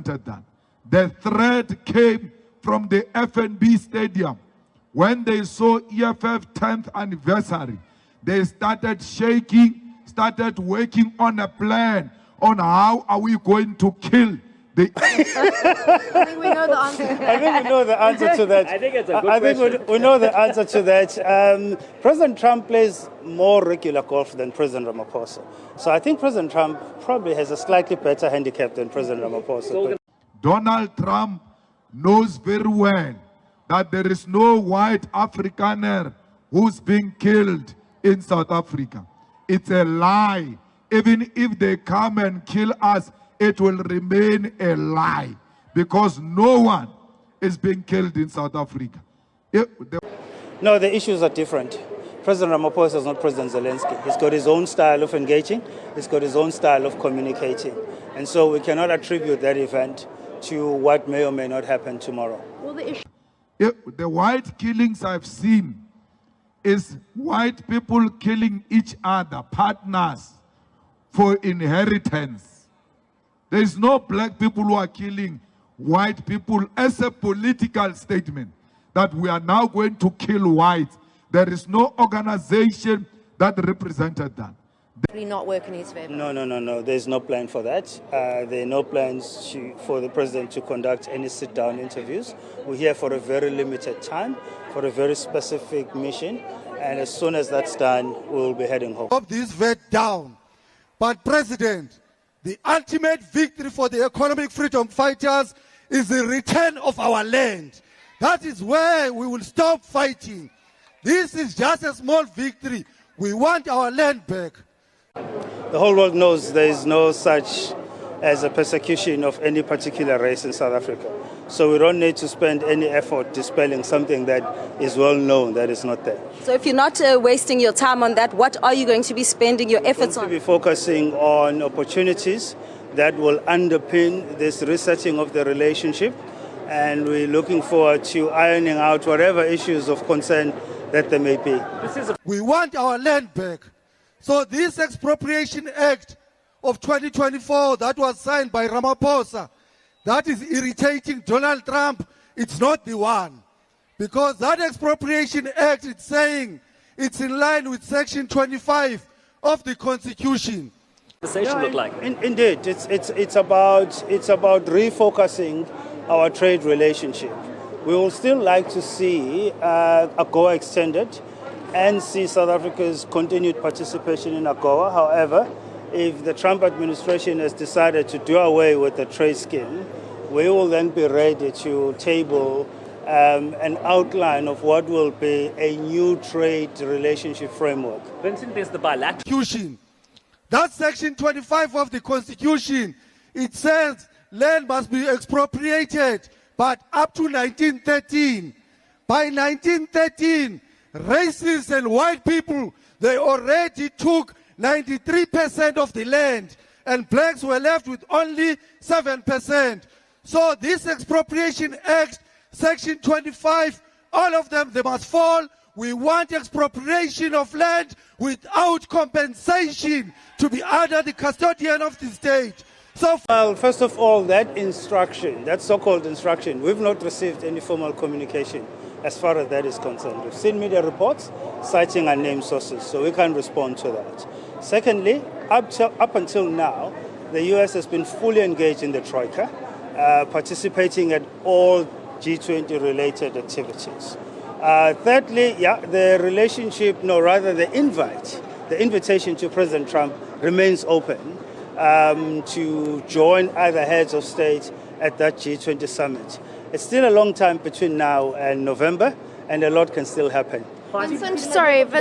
represented that. The threat came from the FNB Stadium. When they saw EFF 10th anniversary, they started shaking, started working on a plan on how are we going to kill the... I think we know the answer. I think we know the answer to that. I think it's a good question. I think we know the answer to that. President Trump plays more regular golf than President Ramaphosa. So I think President Trump probably has a slightly better handicap than President Ramaphosa. Donald Trump knows very well that there is no white Afrikaner who's being killed in South Africa. It's a lie. Even if they come and kill us, it will remain a lie because no one is being killed in South Africa. No, the issues are different. President Ramaphosa is not President Zelensky. He's got his own style of engaging. He's got his own style of communicating. And so we cannot attribute that event to what may or may not happen tomorrow. Well, the issue... The white killings I've seen is white people killing each other, partners, for inheritance. There is no black people who are killing white people as a political statement that we are now going to kill whites. There is no organization that represented that. not work in his favor? No. There's no plan for that. There are no plans for the president to conduct any sit-down interviews. We're here for a very limited time, for a very specific mission, and as soon as that's done, we'll be heading home. Of this vet down. But President, the ultimate victory for the economic freedom fighters is the return of our land. That is where we will stop fighting. This is just a small victory. We want our land back. The whole world knows there is no such as a persecution of any particular race in South Africa. So we don't need to spend any effort dispelling something that is well known that is not there. So if you're not wasting your time on that, what are you going to be spending your efforts on? We'll be focusing on opportunities that will underpin this resetting of the relationship, and we're looking forward to ironing out whatever issues of concern that there may be. We want our land back. So this Expropriation Act of 2024 that was signed by Ramaphosa, that is irritating Donald Trump, it's not the one. Because that Expropriation Act, it's saying it's in line with Section 25 of the Constitution. Look like? Indeed, it's about refocusing our trade relationship. We will still like to see AGOA extended and see South Africa's continued participation in AGOA. However, if the Trump administration has decided to do away with the trade scheme, we will then be ready to table an outline of what will be a new trade relationship framework. Vincent, there's the bilateral. Constitution. That's Section 25 of the Constitution. It says land must be expropriated, but up to 1913. By 1913, racists and white people, they already took 93% of the land, and blacks were left with only 7%. So this Expropriation Act, Section 25, all of them, they must fall. We want expropriation of land without compensation to be under the custodian of the state. So, well, first of all, that instruction, that so-called instruction, we've not received any formal communication as far as that is concerned. We've seen media reports citing unnamed sources, so we can't respond to that. Secondly, up until now, the U.S. has been fully engaged in the Troika, participating at all G20-related activities. Thirdly, the relationship, the invitation to President Trump remains open to join other heads of state at that G20 summit. It's still a long time between now and November, and a lot can still happen. Vincent, sorry.